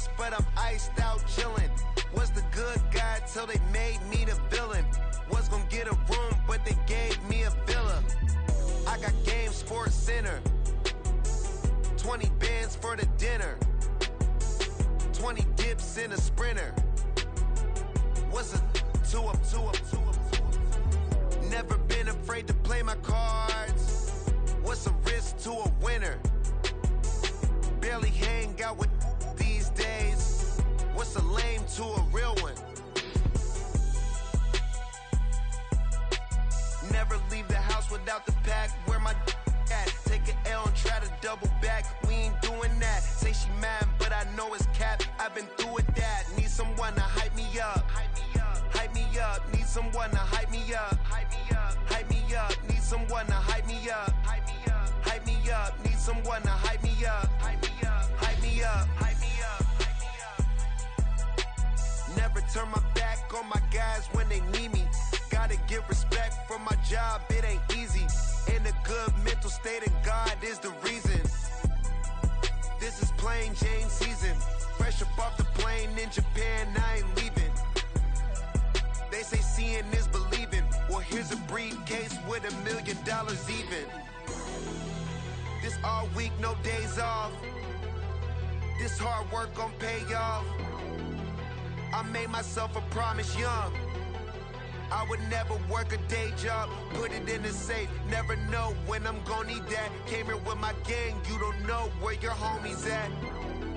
ice, but I'm iced out chillin'. Was the good guy till they made me the villain. Was gonna get a room, but they gave me a villa. I got Game Sports Center. 20 bands for the dinner. 20 dips in a sprinter. What's a two up? Never been afraid to play my cards. What's a risk to a winner? Barely hang out with these days. What's a lame to a real one? Never leave the house without the pack. Where my at? Take an L and try to double back. We ain't doing that. Say she mad, but I know it's cap. I've been through with that. Need someone to hype me up. Hype me up. Need someone to hype me up. Hype me up. Need someone to hype me up. Hype me up. Need someone to hype me up. Hype me up. Never turn my back on my guys when they need me. Gotta give respect for my job, it ain't easy. In a good mental state and God is the reason. This is plain Jane season. Fresh up off the plane in Japan, I ain't leaving. They say seeing is believing. Well, here's a briefcase with $1 million even. This all week, no days off. This hard work gon' pay off. I made myself a promise young. I would never work a day job, put it in the safe, never know when I'm gon' need that. Came here with my gang, you don't know where your homies at.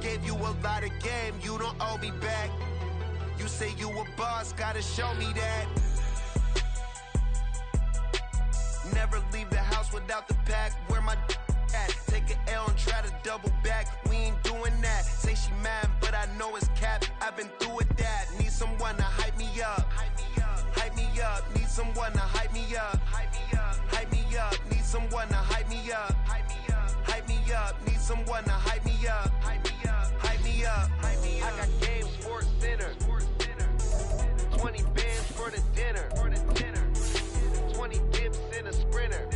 Gave you a lot of game, you don't owe me back. You say you a boss, gotta show me that. Never leave the house without the pack, where my at? Take an L and try to double back, we ain't doing that. Say she mad, but I know it's cap, I've been through with that. Need someone to hype me up. Hype me up, need someone to hype me up. Hype me up, need someone to hype me up. Hype me up, need someone to hype me up. Hype me up. I got Game Sports Center. 20 bands for the dinner. 20 dips in a sprinter.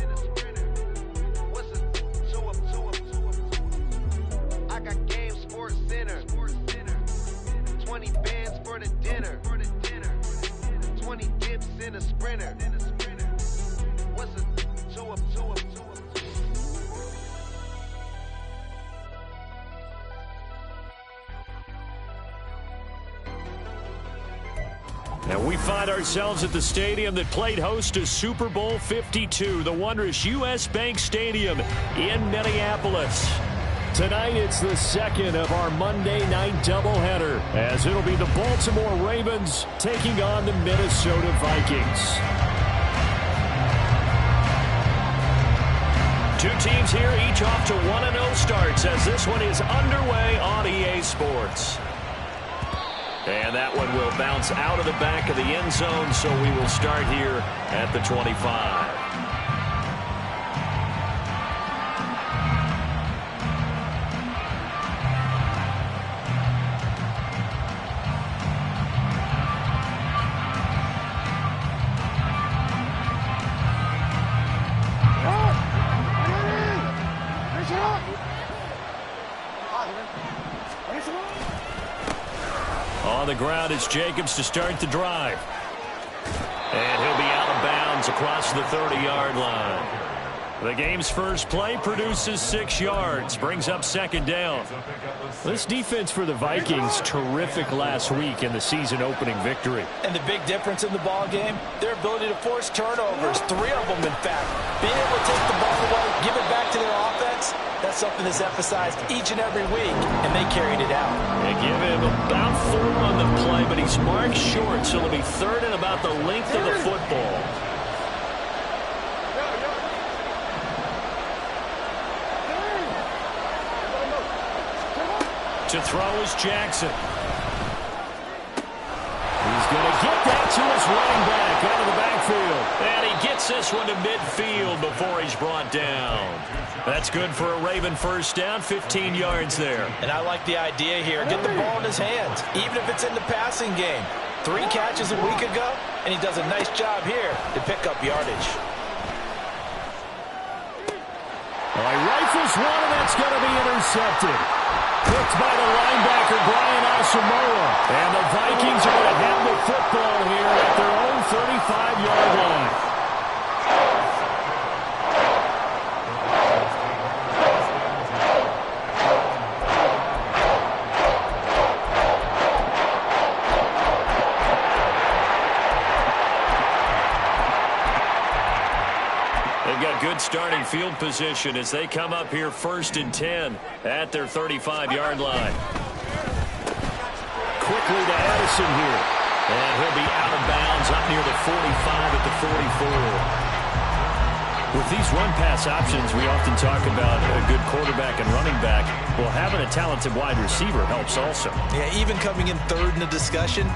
What's a two up? I got Game Sports Center. 20 bands for the dinner. 20 dips in a sprinter. What's a two up? And we find ourselves at the stadium that played host to Super Bowl 52, the wondrous U.S. Bank Stadium in Minneapolis. Tonight, it's the second of our Monday night doubleheader, as it'll be the Baltimore Ravens taking on the Minnesota Vikings. Two teams here, each off to 1-0 starts, as this one is underway on EA Sports. And that one will bounce out of the back of the end zone, so we will start here at the 25. On the ground is Jacobs to start the drive. And he'll be out of bounds across the 30-yard line. The game's first play produces 6 yards, brings up second down. This defense for the Vikings, terrific last week in the season-opening victory. And the big difference in the ball game, their ability to force turnovers, 3 of them in fact. Being able to take the ball away, give it back to their offense, that's something that's emphasized each and every week, and they carried it out. They give him about 4 on the play, but he's marked short, so it'll be third and about the length of the football. To throw is Jackson. He's going to get that to his running back out of the backfield. And he gets this one to midfield before he's brought down. That's good for a Raven first down, 15 yards there. And I like the idea here. Get the ball in his hands, even if it's in the passing game. 3 catches a week ago, and he does a nice job here to pick up yardage. Well, he rifles one, and that's going to be intercepted. Picked by the linebacker, Brian Asamoah. And the Vikings are going to have the football here at their own 35-yard line. They've got good starting field position as they come up here 1st and 10 at their 35-yard line. Quickly to Addison here. And he'll be out of bounds up near the 45 at the 44. With these run-pass options, we often talk about a good quarterback and running back. Well, having a talented wide receiver helps also. Yeah, even coming in third in the discussion,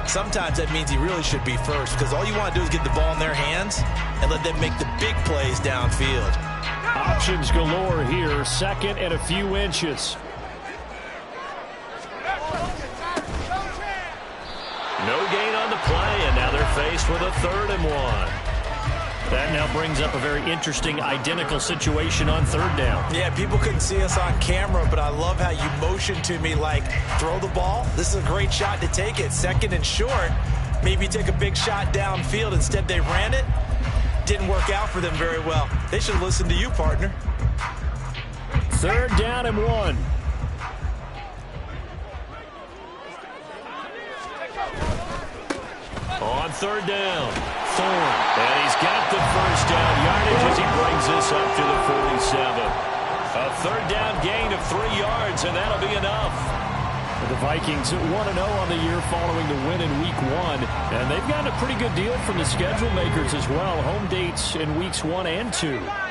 sometimes that means he really should be first because all you want to do is get the ball in their hands and let them make the big plays downfield. Options galore here, 2nd and a few inches. No gain on the play, and now they're faced with a 3rd and 1. That now brings up a very interesting identical situation on 3rd down. Yeah, people couldn't see us on camera, but I love how you motion to me like, throw the ball. This is a great shot to take it. 2nd and short. Maybe take a big shot downfield. Instead, they ran it. Didn't work out for them very well. They should listen to you, partner. 3rd down and 1. On 3rd down, Thorne. And he's got the 1st down yardage as he brings this up to the 47. A 3rd down gain of 3 yards, and that'll be enough. The Vikings 1-0 on the year following the win in Week 1. And they've gotten a pretty good deal from the schedule makers as well. Home dates in Weeks 1 and 2.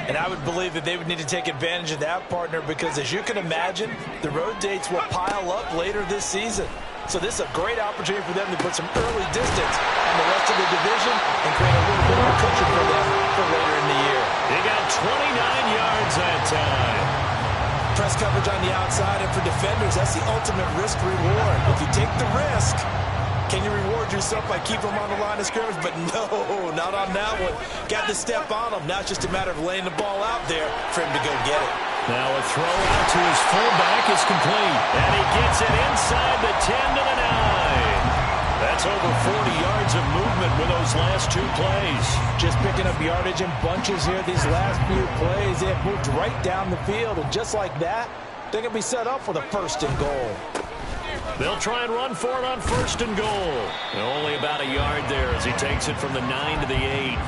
And I would believe that they would need to take advantage of that, partner, because as you can imagine, the road dates will pile up later this season. So this is a great opportunity for them to put some early distance on the rest of the division and create a little bit of a cushion for them for later in the year. He got 29 yards that time. Press coverage on the outside, and for defenders, that's the ultimate risk reward. If you take the risk, can you reward yourself by keeping them on the line of scrimmage? But no, not on that one. Got to step on them. Now it's just a matter of laying the ball out there for him to go get it. Now a throw out to his fullback is complete. And he gets it inside the 10 to the 9. That's over 40 yards of movement with those last 2 plays. Just picking up yardage in bunches here these last few plays. They have moved right down the field. And just like that, they're going to be set up for the 1st and goal. They'll try and run for it on 1st and goal. And only about a yard there as he takes it from the 9 to the 8.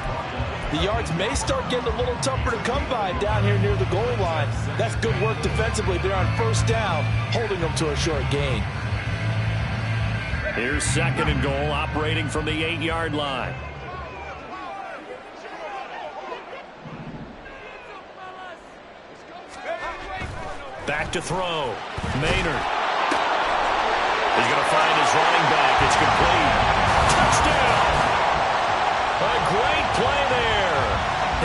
The yards may start getting a little tougher to come by down here near the goal line. That's good work defensively there on 1st down, holding them to a short gain. Here's 2nd and goal, operating from the 8-yard line. Back to throw. Maynard. He's going to find his running back. It's complete. Touchdown! A great play there.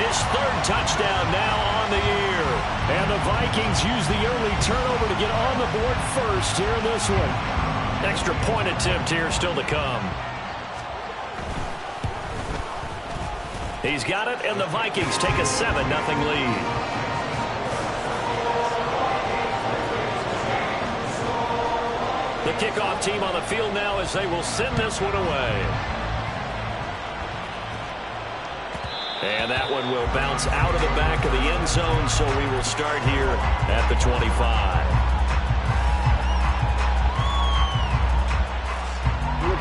His 3rd touchdown now on the year. And the Vikings use the early turnover to get on the board first here in this one. Extra point attempt here still to come. He's got it, and the Vikings take a 7-0 lead. The kickoff team on the field now as they will send this one away. And that one will bounce out of the back of the end zone, so we will start here at the 25.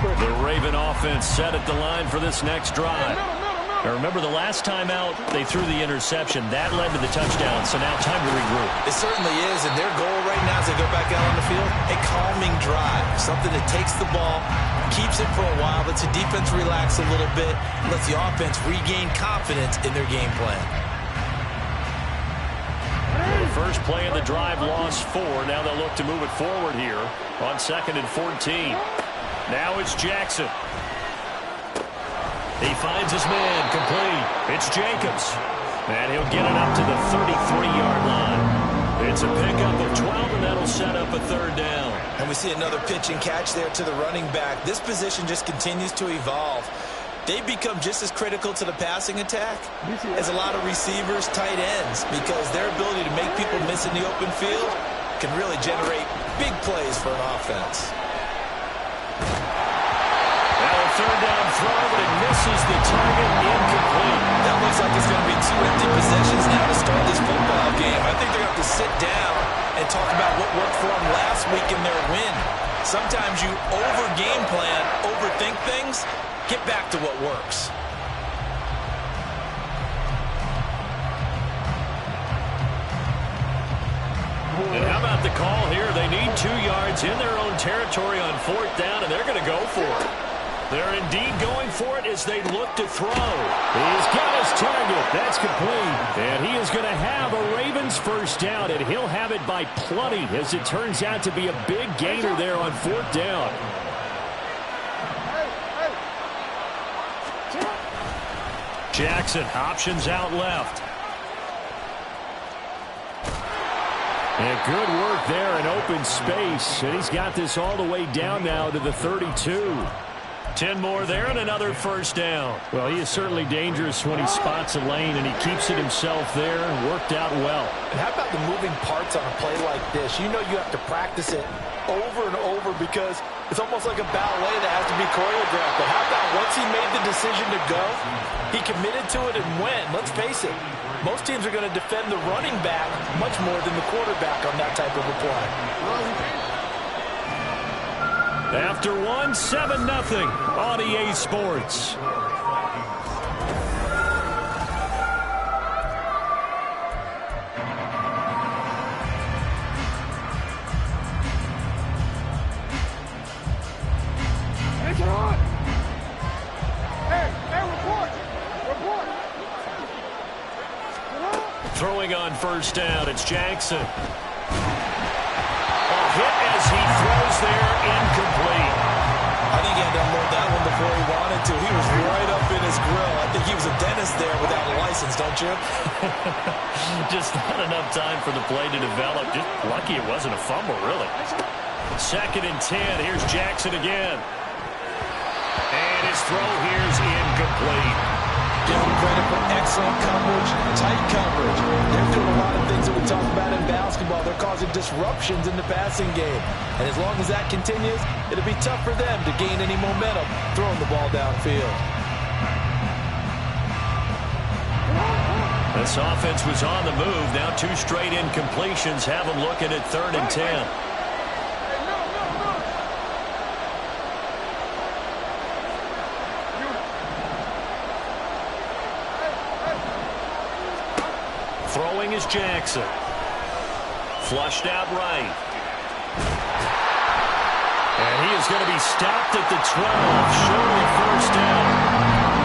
The Raven offense set at the line for this next drive. Now remember, the last time out, they threw the interception. That led to the touchdown, so now time to regroup. It certainly is, and their goal right now as they go back out on the field, a calming drive, something that takes the ball, keeps it for a while, lets the defense relax a little bit, lets the offense regain confidence in their game plan. Well, the first play of the drive lost 4. Now they'll look to move it forward here on 2nd and 14. Now it's Jackson. He finds his man, complete. It's Jacobs. And he'll get it up to the 33-yard line. It's a pickup of 12, and that'll set up a 3rd down. And we see another pitch and catch there to the running back. This position just continues to evolve. They become just as critical to the passing attack as a lot of receivers, tight ends, because their ability to make people miss in the open field can really generate big plays for an offense. Third down throw, but it misses the target, incomplete. That looks like it's going to be 2 empty possessions now to start this football game. I think they're going to have to sit down and talk about what worked for them last week in their win. Sometimes you over-game plan, overthink things. Get back to what works. And how about the call here? They need 2 yards in their own territory on 4th down, and they're going to go for it. They're indeed going for it as they look to throw. He's got his target. That's complete. And he is going to have a Ravens first down, and he'll have it by plenty as it turns out to be a big gainer there on 4th down. Jackson, options out left. And good work there in open space. And he's got this all the way down now to the 32. 10 more there and another first down. Well, he is certainly dangerous when he spots a lane, and he keeps it himself there. Worked out well. And how about the moving parts on a play like this? You know you have to practice it over and over because it's almost like a ballet that has to be choreographed. But how about once he made the decision to go, he committed to it and went. Let's face it, most teams are going to defend the running back much more than the quarterback on that type of a play. After 1, 7-0 on EA Sports. Throwing on first down, it's Jackson. Hit as he throws there, incomplete. I think he had to unload that one before he wanted to. He was right up in his grill. I think he was a dentist there without a license, don't you? Just not enough time for the play to develop. Just lucky it wasn't a fumble, really. 2nd and 10. Here's Jackson again. And his throw here's incomplete. Give them credit for excellent coverage, tight coverage. They're doing a lot of things that we talk about in basketball. They're causing disruptions in the passing game. And as long as that continues, it'll be tough for them to gain any momentum throwing the ball downfield. This offense was on the move. Now 2 straight incompletions have them looking at 3rd and 10. Throwing is Jackson. Flushed out right. And he is going to be stopped at the 12, short of first down.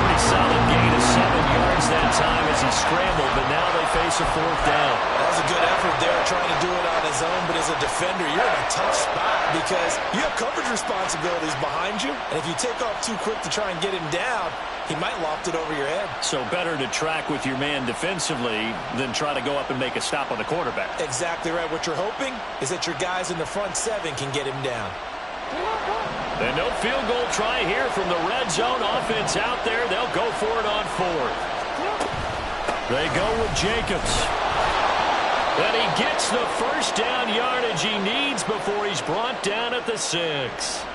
Pretty solid gain of 7 yards that time as he scrambled, but now they face a 4th down. That was a good effort there, trying to do it on his own, but as a defender, you're in a tough spot because you have coverage responsibilities behind you, and if you take off too quick to try and get him down, he might loft it over your head. So better to track with your man defensively than try to go up and make a stop on the quarterback. Exactly right. What you're hoping is that your guys in the front 7 can get him down. And no field goal try here from the red zone offense out there. They'll go for it on 4th. They go with Jacobs. And he gets the first down yardage he needs before he's brought down at the 6.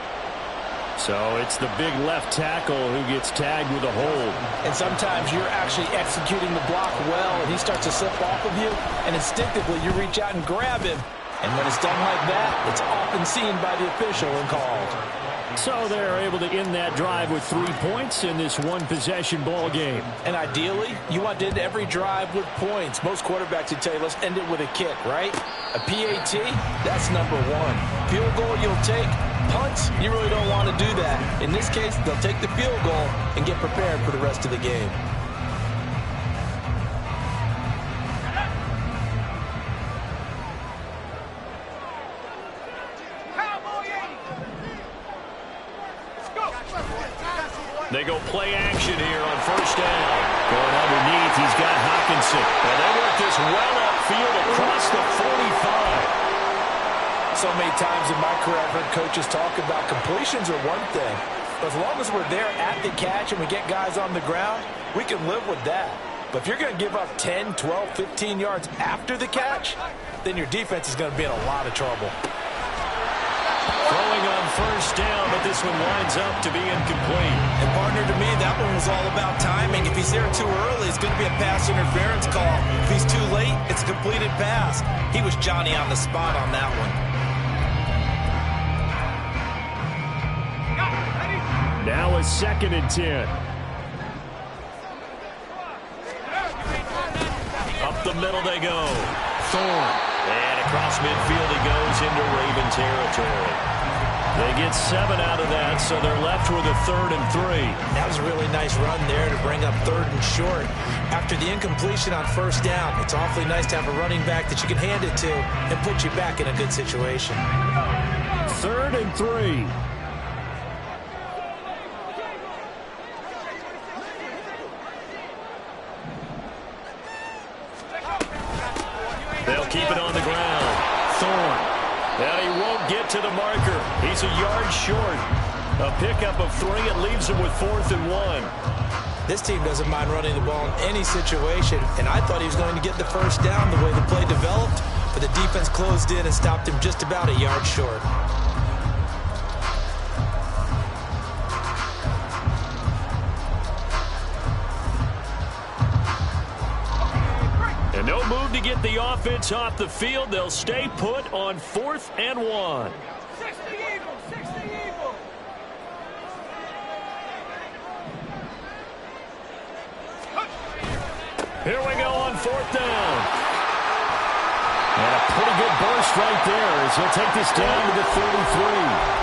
So it's the big left tackle who gets tagged with a hold. And sometimes you're actually executing the block well, and he starts to slip off of you, and instinctively you reach out and grab him. And when it's done like that, it's often seen by the official and called. So they're able to end that drive with 3 points in this one-possession ball game. And ideally, you want to end every drive with points. Most quarterbacks would tell you, let's end it with a kick, right? A PAT, that's number 1. Field goal you'll take. Punts, you really don't want to do that. In this case, they'll take the field goal and get prepared for the rest of the game. They go play action here on first down. Going underneath, he's got Hockenson. And they work this well upfield across the 45. So many times in my career, I've heard coaches talk about completions are one thing. But as long as we're there at the catch and we get guys on the ground, we can live with that. But if you're going to give up 10, 12, 15 yards after the catch, then your defense is going to be in a lot of trouble. Throwing on first down, but this one winds up to be incomplete. And partner, to me, that one was all about timing. If he's there too early, it's going to be a pass interference call. If he's too late, it's a completed pass. He was Johnny on the spot on that one. Now a 2nd and 10. Up the middle they go. Thorne. And across midfield he goes into Raven territory. They get 7 out of that, so they're left with a 3rd and 3. That was a really nice run there to bring up 3rd and short. After the incompletion on first down, it's awfully nice to have a running back that you can hand it to and put you back in a good situation. 3rd and 3. They'll keep it on the ground. Thorne. And he won't get to the marker. He's a yard short. A pickup of 3. It leaves him with 4th and 1. This team doesn't mind running the ball in any situation, and I thought he was going to get the first down the way the play developed, but the defense closed in and stopped him just about a yard short. And no move to get the offense off the field. They'll stay put on 4th and 1. Here we go on 4th down. And a pretty good burst right there as he'll take this down to the 33.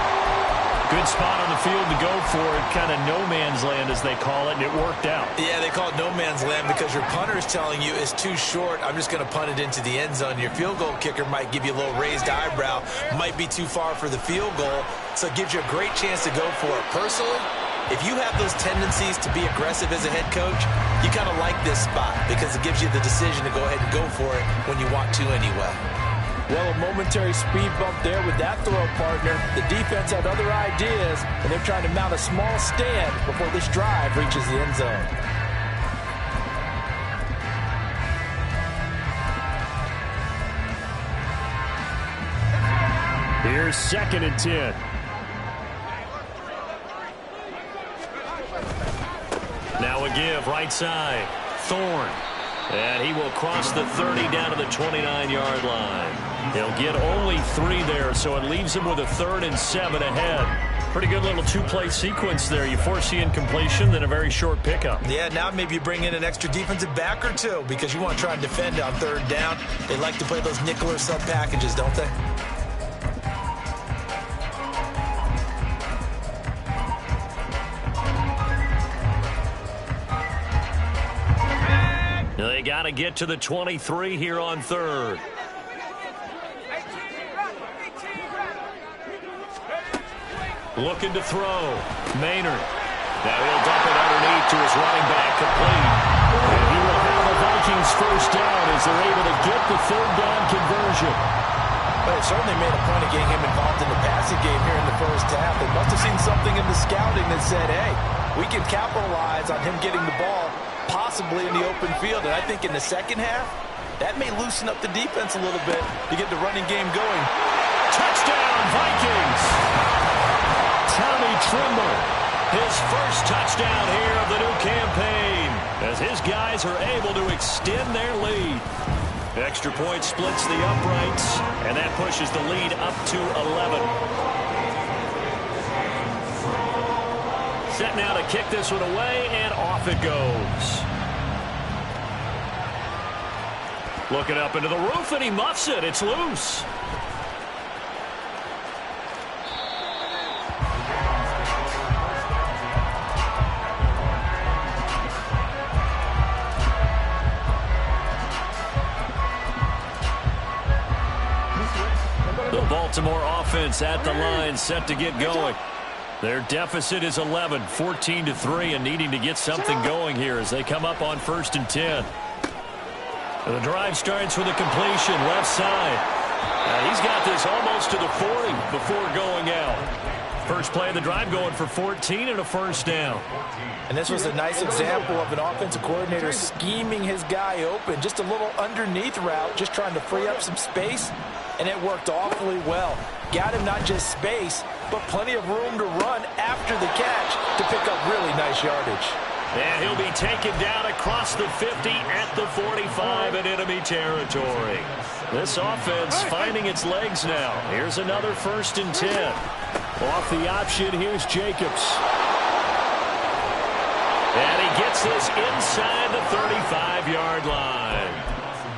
Good spot on the field to go for it. Kind of no man's land, as they call it, and it worked out. Yeah, they call it no man's land because your punter is telling you it's too short. I'm just going to punt it into the end zone. Your field goal kicker might give you a little raised eyebrow. Might be too far for the field goal, so it gives you a great chance to go for it. Personally, if you have those tendencies to be aggressive as a head coach, you kind of like this spot because it gives you the decision to go ahead and go for it when you want to anyway. Well, a momentary speed bump there with that throw, partner. The defense had other ideas, and they're trying to mount a small stand before this drive reaches the end zone. Here's 2nd and 10. Now a give, right side. Thorne. And he will cross the 30 down to the 29-yard line. He'll get only 3 there, so it leaves him with a 3rd and 7 ahead. Pretty good little 2-play sequence there. You force the incompletion, then a very short pickup. Yeah, now maybe you bring in an extra defensive back or 2 because you want to try and defend on 3rd down. They like to play those nickel or sub packages, don't they? They got to get to the 23 here on 3rd. Looking to throw. Maynard. Now he'll dump it underneath to his running back, complete. And he will have the Vikings first down as they're able to get the 3rd down conversion. But it certainly made a point of getting him involved in the passing game here in the first half. They must have seen something in the scouting that said, hey, we can capitalize on him getting the ball possibly in the open field. And I think in the second half, that may loosen up the defense a little bit to get the running game going. Touchdown, Vikings! Tommy Tremble, his first touchdown here of the new campaign, as his guys are able to extend their lead. Extra point splits the uprights, and that pushes the lead up to 11. Set now to kick this one away, and off it goes. Looking up into the roof, and he muffs it. It's loose. The Baltimore offense at the line, set to get going. Their deficit is 11, 14-3, and needing to get something going here as they come up on 1st and 10. The drive starts with a completion, left side. He's got this almost to the 40 before going out. First play of the drive going for 14 and a first down. And this was a nice example of an offensive coordinator scheming his guy open. Just a little underneath route, just trying to free up some space, and it worked awfully well. Got him not just space, but plenty of room to run after the catch to pick up really nice yardage. And he'll be taken down across the 50 at the 45 in enemy territory. This offense finding its legs now. Here's another 1st and 10. Off the option, here's Jacobs. And he gets this inside the 35-yard line.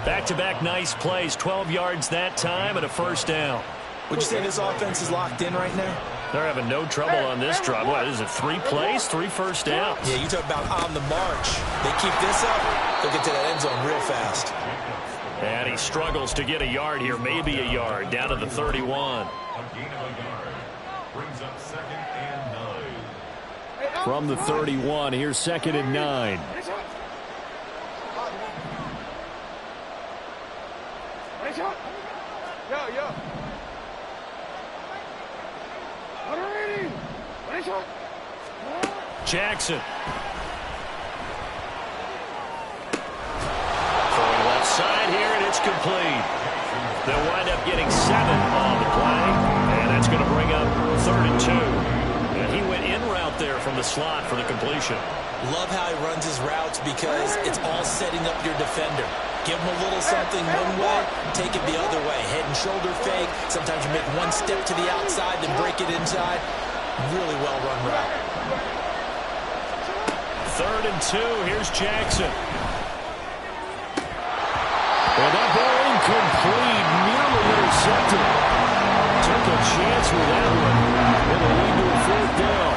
Back-to-back nice plays, 12 yards that time and a first down. Would you say this offense is locked in right now? They're having no trouble on this drive. What is it, 3 plays, 3 first downs? Yeah, you talk about on the march. They keep this up, they'll get to that end zone real fast. And he struggles to get a yard here, maybe a yard, down to the 31. From the 31, here's 2nd and 9. Jackson. Throwing left side here, and it's complete. They'll wind up getting 7 on the play, and that's going to bring up 3rd and 2. And he went in route there from the slot for the completion. Love how he runs his routes because it's all setting up your defender. Give him a little something one way, take it the other way. Head and shoulder fake. Sometimes you make one step to the outside, then break it inside. Really well-run route. 3rd and 2. Here's Jackson. And that ball incomplete, nearly intercepted. Took a chance with that one. And a lead to a 4th down.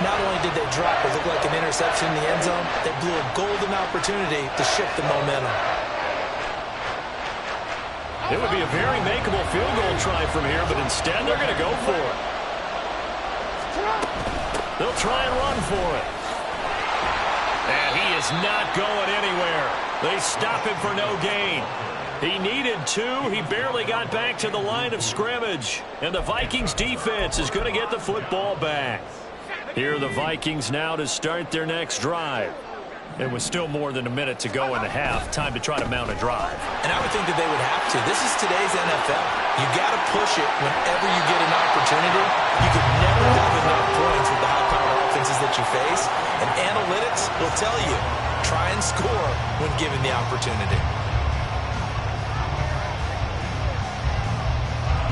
Not only did they drop what looked like an interception in the end zone, they blew a golden opportunity to shift the momentum. It would be a very makeable field goal try from here, but instead they're going to go for it. They'll try and run for it. And he is not going anywhere. They stop him for no gain. He needed 2. He barely got back to the line of scrimmage. And the Vikings defense is going to get the football back. Here are the Vikings now to start their next drive. It was still more than a minute to go in the half. Time to try to mount a drive. And I would think that they would have to. This is today's NFL. You got to push it whenever you get an opportunity. You could never have enough points with the high-powered offenses that you face. And analytics will tell you, try and score when given the opportunity.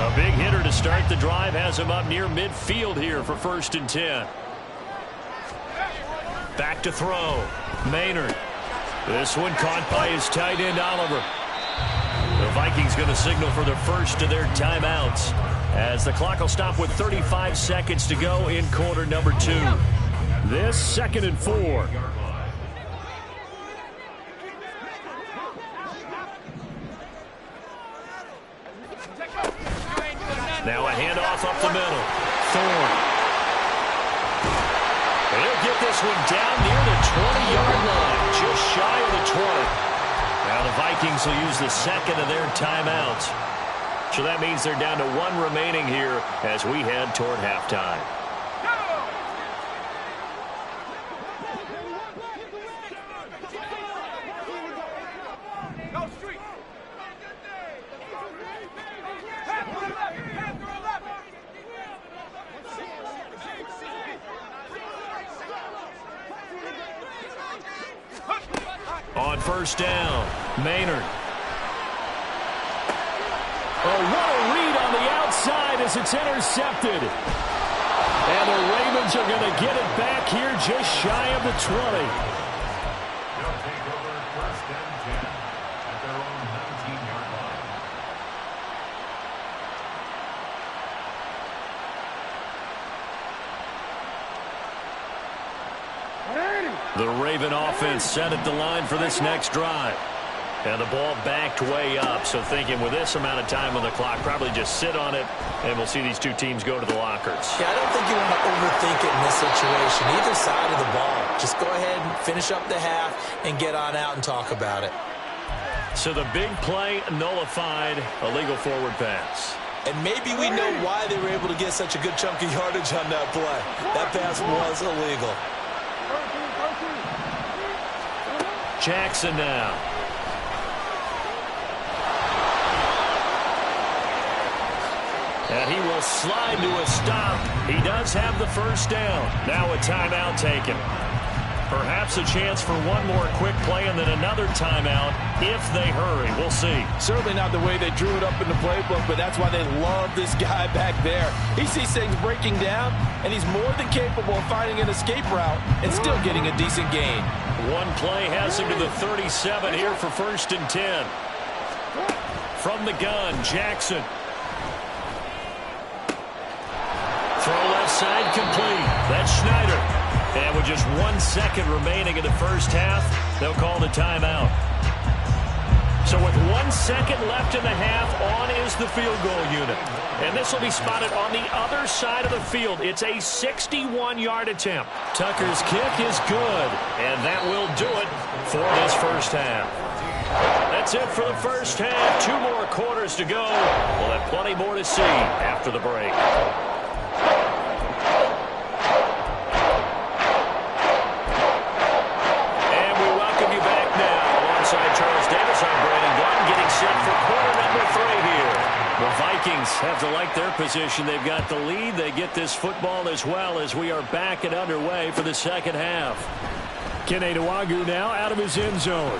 A big hitter to start the drive has him up near midfield here for 1st and 10. Back to throw. Maynard. This one caught by his tight end, Oliver. The Vikings going to signal for their first of their timeouts as the clock will stop with 35 seconds to go in quarter number 2. This 2nd and 4. Now a handoff up the middle. Thorne. He'll get this one down near the 20-yard line, just shy of the 20. Now the Vikings will use the 2nd of their timeouts. So that means they're down to 1 remaining here as we head toward halftime. On 1st down, Maynard. Oh, what a read on the outside as it's intercepted. And the Ravens are going to get it back here just shy of the 20. The Raven offense set at the line for this next drive. And the ball backed way up, so thinking with this amount of time on the clock, probably just sit on it, and we'll see these two teams go to the lockers. Yeah, I don't think you want to overthink it in this situation. Either side of the ball. Just go ahead and finish up the half and get on out and talk about it. So the big play nullified, a legal forward pass. And maybe we know why they were able to get such a good chunk of yardage on that play. That pass was illegal. Jackson now. And he will slide to a stop. He does have the first down. Now a timeout taken. Perhaps a chance for one more quick play and then another timeout if they hurry. We'll see. Certainly not the way they drew it up in the playbook, but that's why they love this guy back there. He sees things breaking down, and he's more than capable of finding an escape route and still getting a decent gain. One play has him to the 37 here for 1st and 10. From the gun, Jackson. Throw left side complete. That's Schneider. And with just 1 second remaining in the first half, they'll call the timeout. So with 1 second left in the half, on is the field goal unit. And this will be spotted on the other side of the field. It's a 61-yard attempt. Tucker's kick is good, and that will do it for this first half. That's it for the first half. 2 more quarters to go. We'll have plenty more to see after the break. Charles Davis, I'm Brandon Gordon, getting set for quarter number 3 here. The Vikings have to like their position. They've got the lead. They get this football as well as we are back and underway for the second half. Kene Nwangwu now out of his end zone.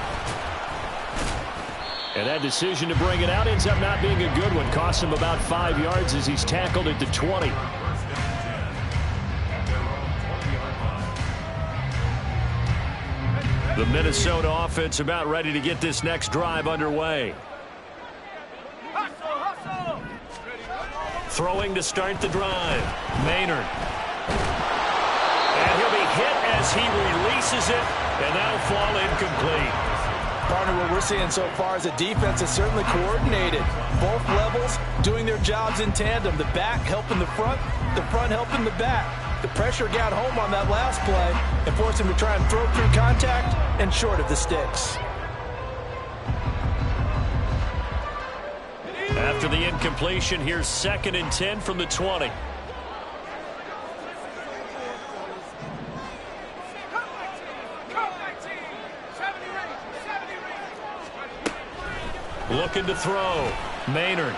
And that decision to bring it out ends up not being a good one. Costs him about 5 yards as he's tackled at the 20. The Minnesota offense about ready to get this next drive underway. Throwing to start the drive. Maynard. And he'll be hit as he releases it, and that'll fall incomplete. Partner, what we're seeing so far is the defense is certainly coordinated. Both levels doing their jobs in tandem. The back helping the front helping the back. The pressure got home on that last play and forced him to try and throw through contact and short of the sticks. After the incompletion, here's 2nd and 10 from the 20. Looking to throw. Maynard.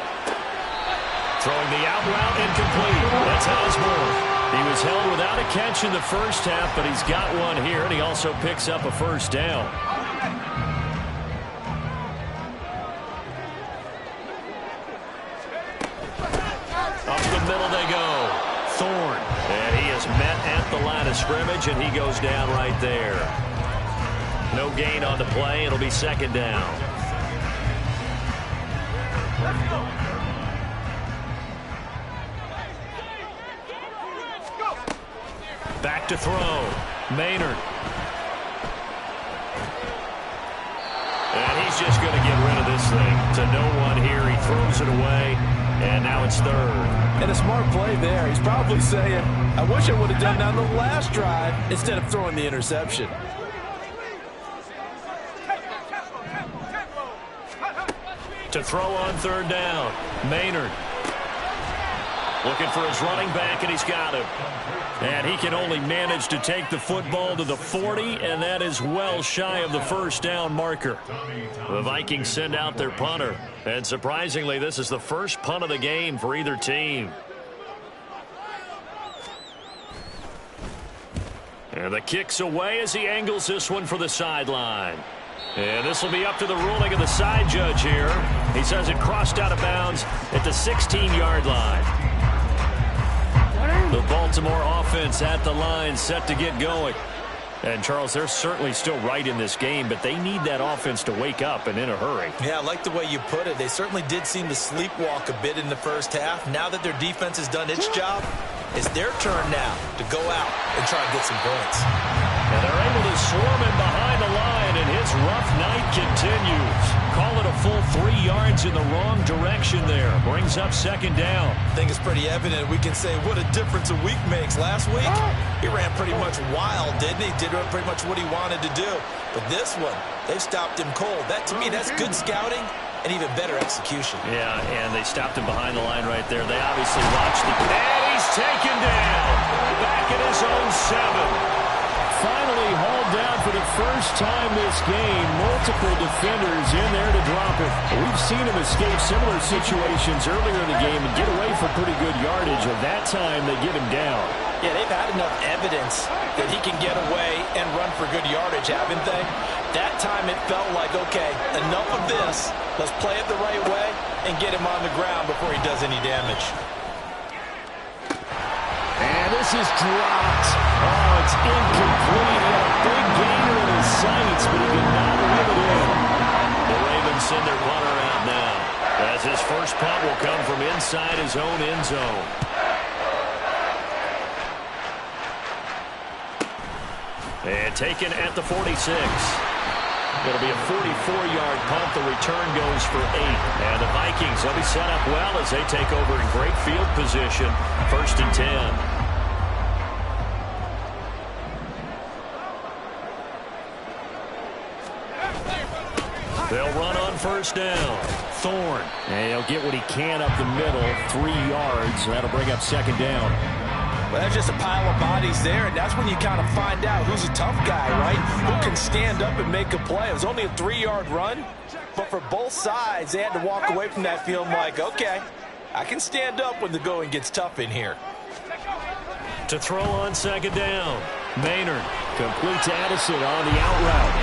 Throwing the out route, incomplete. That's Osborne. He was held without a catch in the first half, but he's got one here, and he also picks up a first down. Up the middle they go. Thorne. And he is met at the line of scrimmage, and he goes down right there. No gain on the play. It'll be 2nd down. Back to throw. Maynard. And he's just going to get rid of this thing to no one here. He throws it away, and now it's 3rd. And a smart play there. He's probably saying, I wish I would have done that on the last drive instead of throwing the interception. To throw on 3rd down. Maynard. Looking for his running back, and he's got him. And he can only manage to take the football to the 40, and that is well shy of the first down marker. The Vikings send out their punter. And surprisingly, this is the first punt of the game for either team. And the kick's away as he angles this one for the sideline. And this will be up to the ruling of the side judge here. He says it crossed out of bounds at the 16-yard line. The Baltimore offense at the line, set to get going. And, Charles, they're certainly still right in this game, but they need that offense to wake up and in a hurry. Yeah, I like the way you put it. They certainly did seem to sleepwalk a bit in the first half. Now that their defense has done its job, it's their turn now to go out and try and get some points. And they're able to swarm him behind the line, and his rough night continues. Call it a full 3 yards in the wrong direction there. Brings up 2nd down. I think it's pretty evident. We can say what a difference a week makes. Last week, he ran pretty much wild, didn't he? Did pretty much what he wanted to do. But this one, they stopped him cold. That, to me, that's good scouting and even better execution. Yeah, and they stopped him behind the line right there. They obviously watched the... And he's taken down. Back at his own 7. Finally hauled down for the first time this game. Multiple defenders in there to drop it. We've seen him escape similar situations earlier in the game and get away for pretty good yardage. At that time, they get him down. Yeah, they've had enough evidence that he can get away and run for good yardage, haven't they? That time it felt like, okay, enough of this. Let's play it the right way and get him on the ground before he does any damage. And this is dropped. Oh, it's incomplete. He had a big gainer in his sights, but he did not reel it in. The Ravens send their punter out now, as his first punt will come from inside his own end zone. And taken at the 46. It'll be a 44-yard punt. The return goes for 8. And the Vikings will be set up well as they take over in great field position. 1st and 10. They'll run on 1st down. Thorne. And he'll get what he can up the middle. 3 yards. That'll bring up 2nd down. Well, that's just a pile of bodies there, and that's when you kind of find out who's a tough guy, right? Who can stand up and make a play. It was only a 3-yard run, but for both sides, they had to walk away from that feeling like, okay, I can stand up when the going gets tough in here. To throw on 2nd down. Maynard complete to Addison on the out route.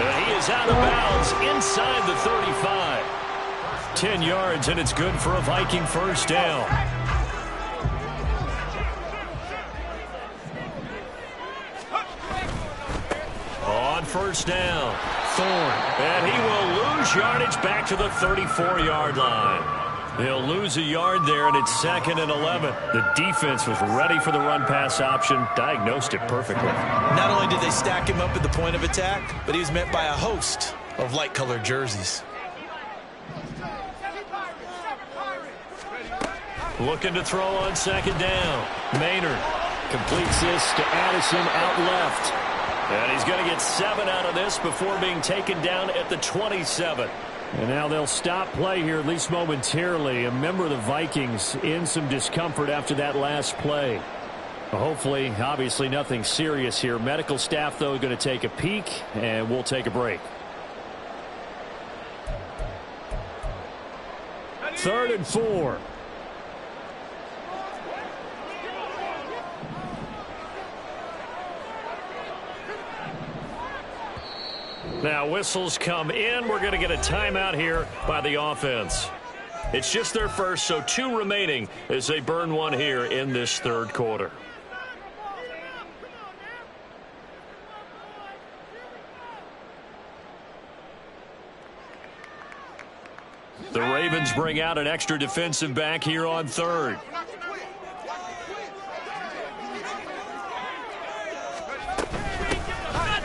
And he is out of bounds inside the 35. 10 yards, and it's good for a Viking 1st down. On 1st down, Thorne. And he will lose yardage back to the 34-yard line. He'll lose a yard there, and it's 2nd and 11. The defense was ready for the run-pass option, diagnosed it perfectly. Not only did they stack him up at the point of attack, but he was met by a host of light-colored jerseys. Looking to throw on 2nd down. Maynard completes this to Addison out left. And he's going to get 7 out of this before being taken down at the 27. And now they'll stop play here, at least momentarily. A member of the Vikings in some discomfort after that last play. Hopefully, obviously nothing serious here. Medical staff, though, going to take a peek, and we'll take a break. 3rd and 4. Now whistles come in. We're going to get a timeout here by the offense. It's just their first, so 2 remaining as they burn one here in this 3rd quarter. The Ravens bring out an extra defensive back here on 3rd.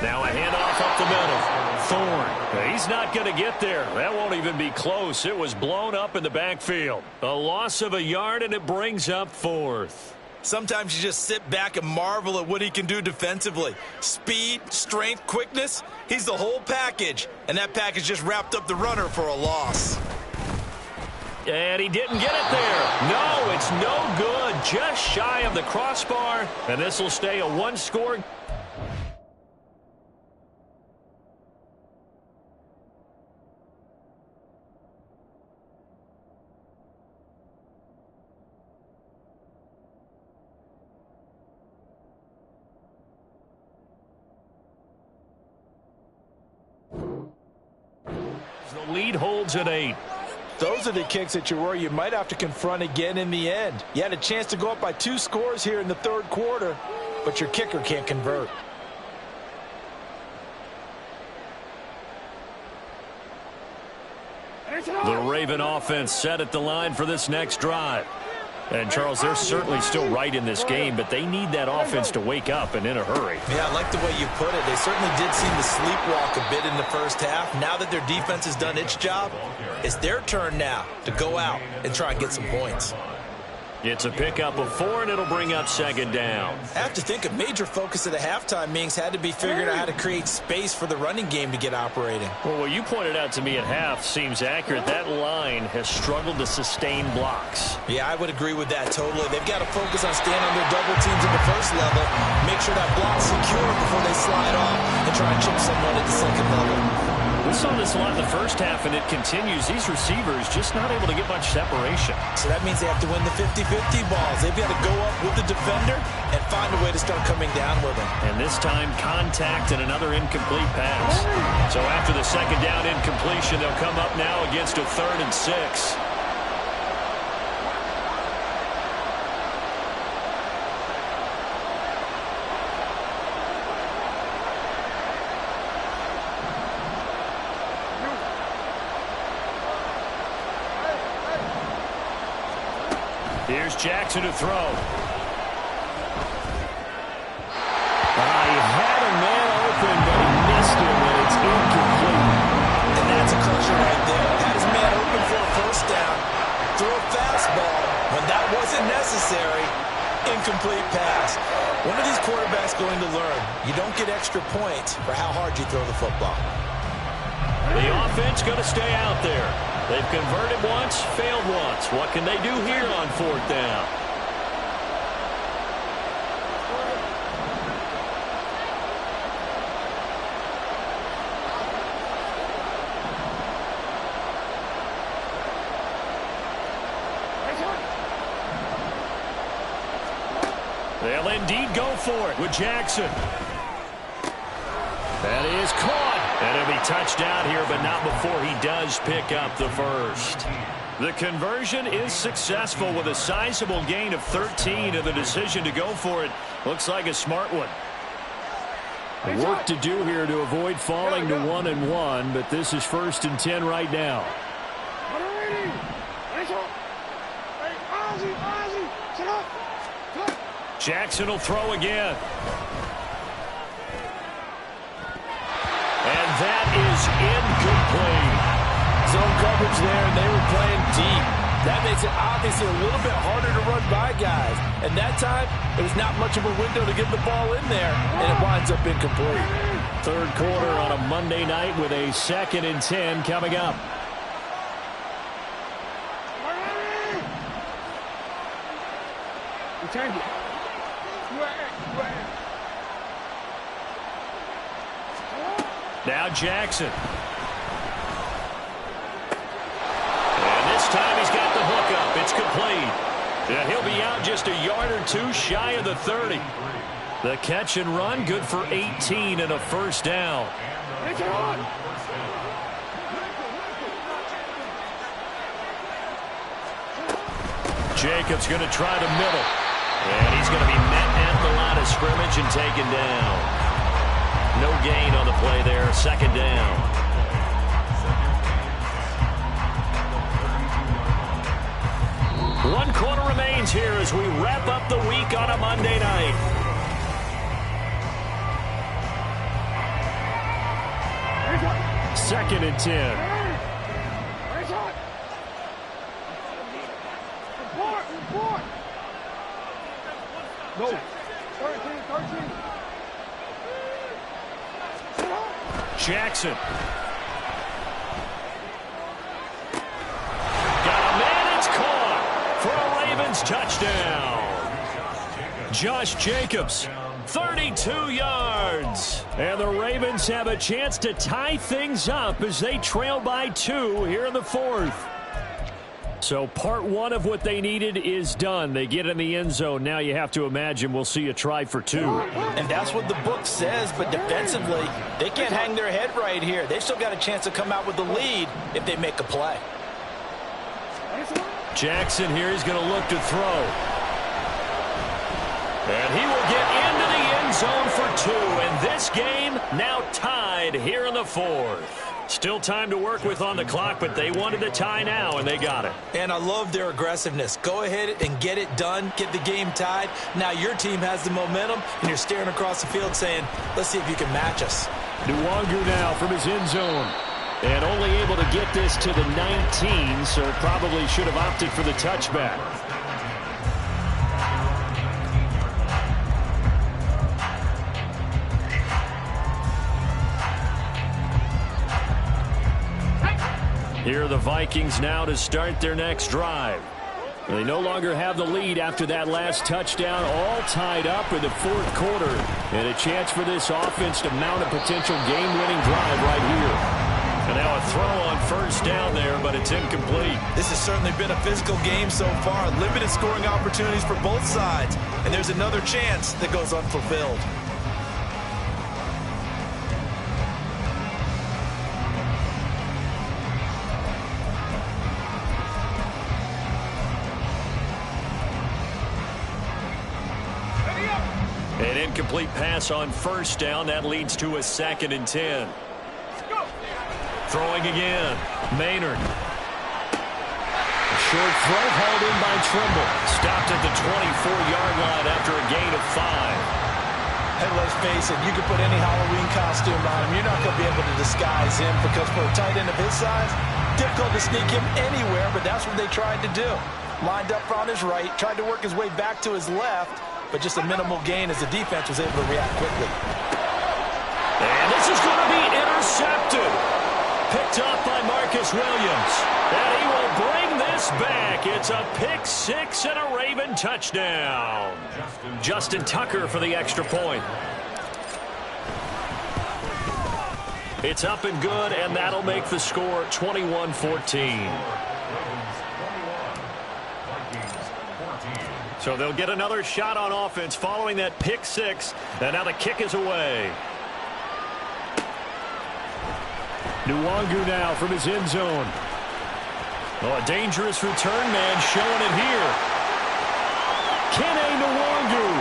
Now a handoff up the middle. Thorne. He's not going to get there. That won't even be close. It was blown up in the backfield. A loss of a yard, and it brings up 4th. Sometimes you just sit back and marvel at what he can do defensively. Speed, strength, quickness. He's the whole package. And that package just wrapped up the runner for a loss. And he didn't get it there. No, it's no good. Just shy of the crossbar. And this will stay a 1-score. The lead holds at 8. Those are the kicks that you worry you might have to confront again in the end. You had a chance to go up by 2 scores here in the 3rd quarter, but your kicker can't convert. The Raven offense set at the line for this next drive. And, Charles, they're certainly still right in this game, but they need that offense to wake up and in a hurry. Yeah, I like the way you put it. They certainly did seem to sleepwalk a bit in the first half. Now that their defense has done its job, it's their turn now to go out and try and get some points. It's a pickup of 4, and it'll bring up second down. I have to think a major focus of the halftime meetings had to be figuring out how to create space for the running game to get operating. Well, what you pointed out to me at half seems accurate. That line has struggled to sustain blocks. Yeah, I would agree with that totally. They've got to focus on staying on their double teams at the first level, make sure that block's secure before they slide off, and try and chip someone at the second level. We saw this a lot in the first half, and it continues. These receivers just not able to get much separation. So that means they have to win the 50-50 balls. They've got to go up with the defender and find a way to start coming down with him. And this time, contact and another incomplete pass. So after the second down incompletion, they'll come up now against a 3rd and 6. Here's Jackson to throw. He had a man open, but he missed him, and it's incomplete. And that's a crusher right there. Had his man open for a first down. Throw a fastball when that wasn't necessary. Incomplete pass. When are these quarterbacks going to learn? You don't get extra points for how hard you throw the football. The offense going to stay out there. They've converted once, failed once. What can they do here on 4th down? They'll indeed go for it with Jackson. That is caught. And it'll be touchdown here, but not before he does pick up the first. The conversion is successful with a sizable gain of 13, and the decision to go for it looks like a smart one. Work to do here to avoid falling to 1-1, but this is 1st and 10 right now. Jackson will throw again. And that is incomplete. Zone coverage there, and they were playing deep. That makes it obviously a little bit harder to run by guys. And that time, there was not much of a window to get the ball in there, and it winds up incomplete. 3rd quarter on a Monday night with a 2nd and 10 coming up. Now Jackson. And this time he's got the hook up. It's complete. And he'll be out just a yard or 2 shy of the 30. The catch and run good for 18 and a first down. Jacobs going to try the middle. And he's going to be met at the line of scrimmage and taken down. No gain on the play there. 2nd down. One quarter remains here as we wrap up the week on a Monday night. Second and 10. No. 13. Jackson. Got a man, it's caught for a Ravens touchdown. Josh Jacobs, 32 yards. And the Ravens have a chance to tie things up as they trail by 2 here in the 4th. So part 1 of what they needed is done. They get in the end zone. Now you have to imagine we'll see a try for 2. And that's what the book says, but defensively, they can't hang their head right here. They've still got a chance to come out with the lead if they make a play. Jackson here is going to look to throw. And he will get into the end zone for 2. And this game now tied here in the 4th. Still time to work with on the clock, but they wanted a tie now, and they got it. And I love their aggressiveness. Go ahead and get it done, get the game tied. Now your team has the momentum, and you're staring across the field saying, let's see if you can match us. Nwangu now from his end zone. And only able to get this to the 19, so probably should have opted for the touchback. Here are the Vikings now to start their next drive. They no longer have the lead after that last touchdown, all tied up in the fourth quarter. And a chance for this offense to mount a potential game-winning drive right here. And now a throw on first down there, but it's incomplete. This has certainly been a physical game so far. Limited scoring opportunities for both sides. And there's another chance that goes unfulfilled. An incomplete pass on first down. That leads to a 2nd and 10. Throwing again. Maynard. A short throw hauled in by Trimble. Stopped at the 24-yard line after a gain of 5. Hey, let's face it, you can put any Halloween costume on him. You're not going to be able to disguise him because for a tight end of his size, difficult to sneak him anywhere, but that's what they tried to do. Lined up on his right, tried to work his way back to his left, but just a minimal gain as the defense was able to react quickly. And this is going to be intercepted. Picked up by Marcus Williams. And he will bring this back. It's a pick 6 and a Raven touchdown. Justin Tucker for the extra point. It's up and good, and that'll make the score 21-14. So they'll get another shot on offense following that pick 6. And now the kick is away. Nwangu now from his end zone. Oh, a dangerous return man showing it here. Kene Nwangu.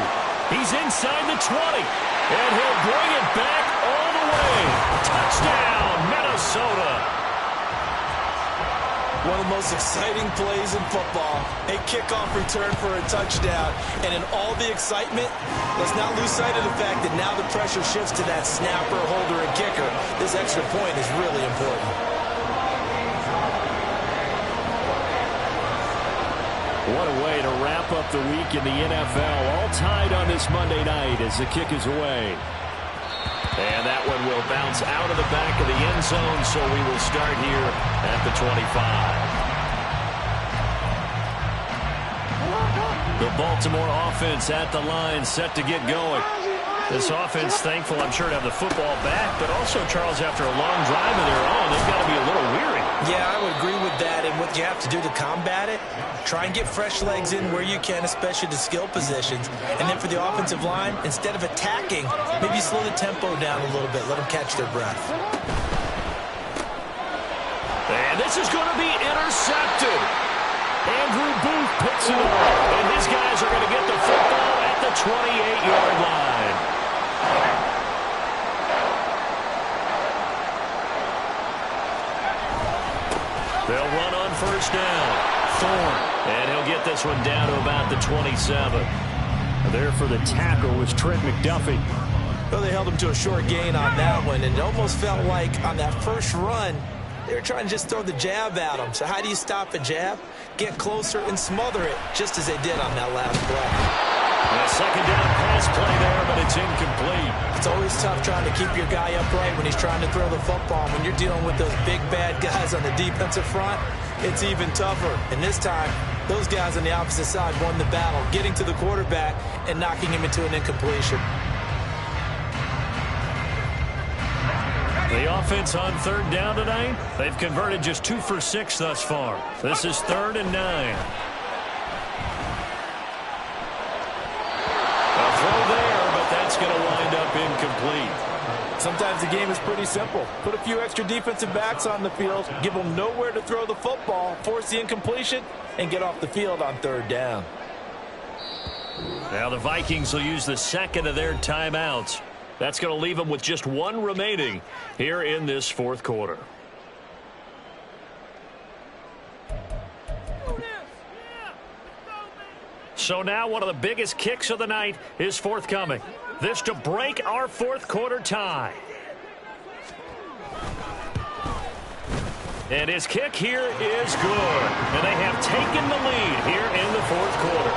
He's inside the 20. And he'll bring it back all the way. Touchdown, Minnesota. One of the most exciting plays in football, a kickoff return for a touchdown. And in all the excitement, let's not lose sight of the fact that now the pressure shifts to that snapper, holder, and kicker. This extra point is really important. What a way to wrap up the week in the NFL. All tied on this Monday night as the kick is away. And that one will bounce out of the back of the end zone, so we will start here at the 25. The Baltimore offense at the line, set to get going. This offense, thankful, I'm sure, to have the football back, but also, Charles, after a long drive of their own, they've got to be a little weary. Yeah, I would agree with that. And what you have to do to combat it, try and get fresh legs in where you can, especially the skill positions. And then for the offensive line, instead of attacking, maybe slow the tempo down a little bit. Let them catch their breath. And this is going to be intercepted. Andrew Booth picks it up. And his guys are going to get the football at the 28-yard line. They'll run on first down. Thorne. And he'll get this one down to about the 27. There for the tackle was Trent McDuffie. Well, they held him to a short gain on that one, and it almost felt like on that first run, they were trying to just throw the jab at him. So how do you stop a jab? Get closer and smother it, just as they did on that last play. A second down pass play there, but it's incomplete. It's always tough trying to keep your guy upright when he's trying to throw the football. When you're dealing with those big, bad guys on the defensive front, it's even tougher. And this time, those guys on the opposite side won the battle, getting to the quarterback and knocking him into an incompletion. The offense on third down tonight, they've converted just 2 for 6 thus far. This is 3rd and 9. A throw there, but that's going to wind up incomplete. Sometimes the game is pretty simple. Put a few extra defensive backs on the field, give them nowhere to throw the football, force the incompletion, and get off the field on third down. Now the Vikings will use the second of their timeouts. That's going to leave them with just 1 remaining here in this fourth quarter. So now one of the biggest kicks of the night is forthcoming. This to break our fourth quarter tie. And his kick here is good. And they have taken the lead here in the fourth quarter.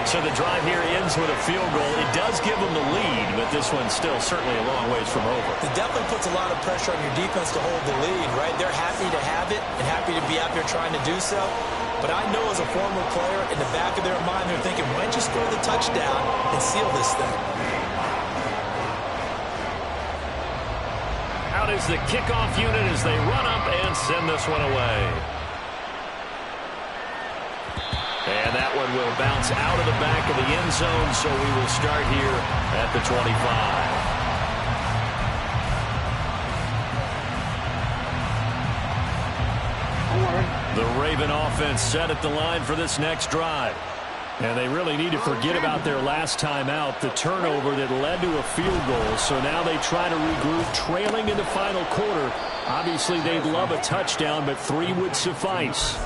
So the drive here ends with a field goal. It does give them the lead, but this one's still certainly a long ways from over. It definitely puts a lot of pressure on your defense to hold the lead, right? They're happy to have it and happy to be out there trying to do so. But I know as a former player, in the back of their mind, they're thinking, why don't you score the touchdown and seal this thing? Out is the kickoff unit as they run up and send this one away. And that one will bounce out of the back of the end zone, so we will start here at the 25. The Raven offense set at the line for this next drive. And they really need to forget about their last time out, the turnover that led to a field goal. So now they try to regroup, trailing in the final quarter. Obviously, they'd love a touchdown, but 3 would suffice.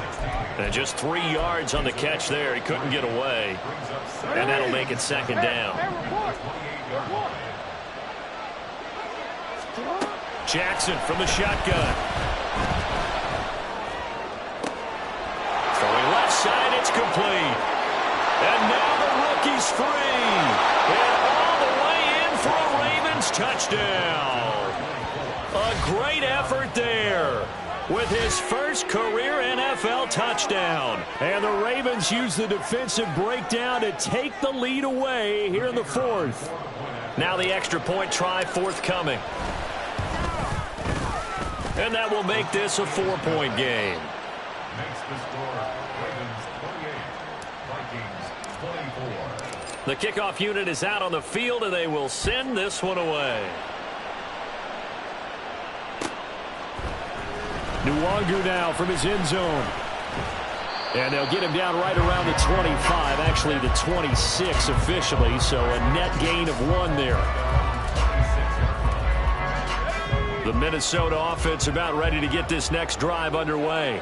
And just 3 yards on the catch there. He couldn't get away. And that'll make it second down. Jackson from the shotgun. Throwing left side, it's complete. And now the rookie's free. And all the way in for a Ravens touchdown. A great effort there with his first career NFL touchdown. And the Ravens use the defensive breakdown to take the lead away here in the 4th. Now the extra point try forthcoming. And that will make this a 4-point game. The kickoff unit is out on the field, and they will send this one away. Nwangu now from his end zone. And they'll get him down right around the 25, actually the 26 officially, so a net gain of 1 there. The Minnesota offense about ready to get this next drive underway.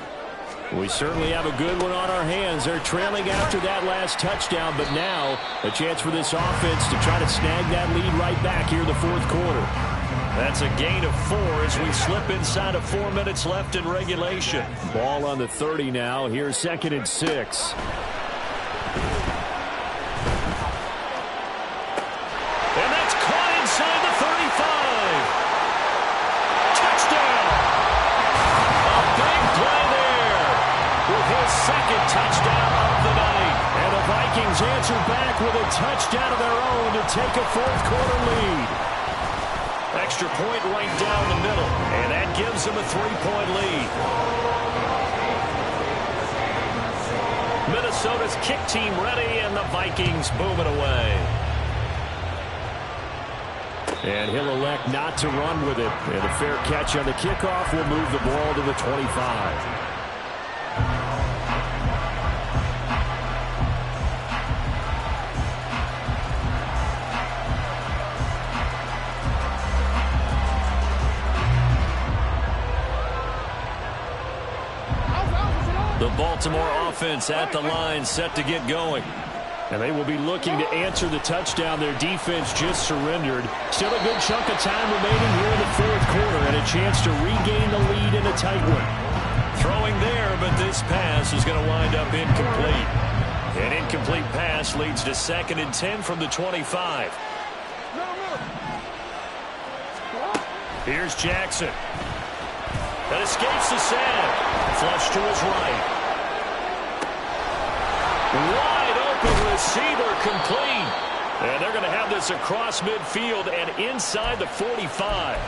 We certainly have a good one on our hands. They're trailing after that last touchdown, but now a chance for this offense to try to snag that lead right back here in the 4th quarter. That's a gain of 4 as we slip inside of 4 minutes left in regulation. Ball on the 30 now. Here's 2nd and 6. And that's caught inside the 35. Touchdown! A big play there with his 2nd touchdown of the night. And the Vikings answer back with a touchdown of their own to take a 4th quarter lead. Extra point right down the middle, and that gives them a 3-point lead. Minnesota's kick team ready, and the Vikings move it away. And he'll elect not to run with it. And a fair catch on the kickoff will move the ball to the 25. The Baltimore offense at the line, set to get going. And they will be looking to answer the touchdown their defense just surrendered. Still a good chunk of time remaining here in the 4th quarter and a chance to regain the lead in a tight one. Throwing there, but this pass is going to wind up incomplete. An incomplete pass leads to 2nd and 10 from the 25. Here's Jackson. That escapes the sack. Flush to his right. Wide open receiver complete. And they're going to have this across midfield and inside the 45.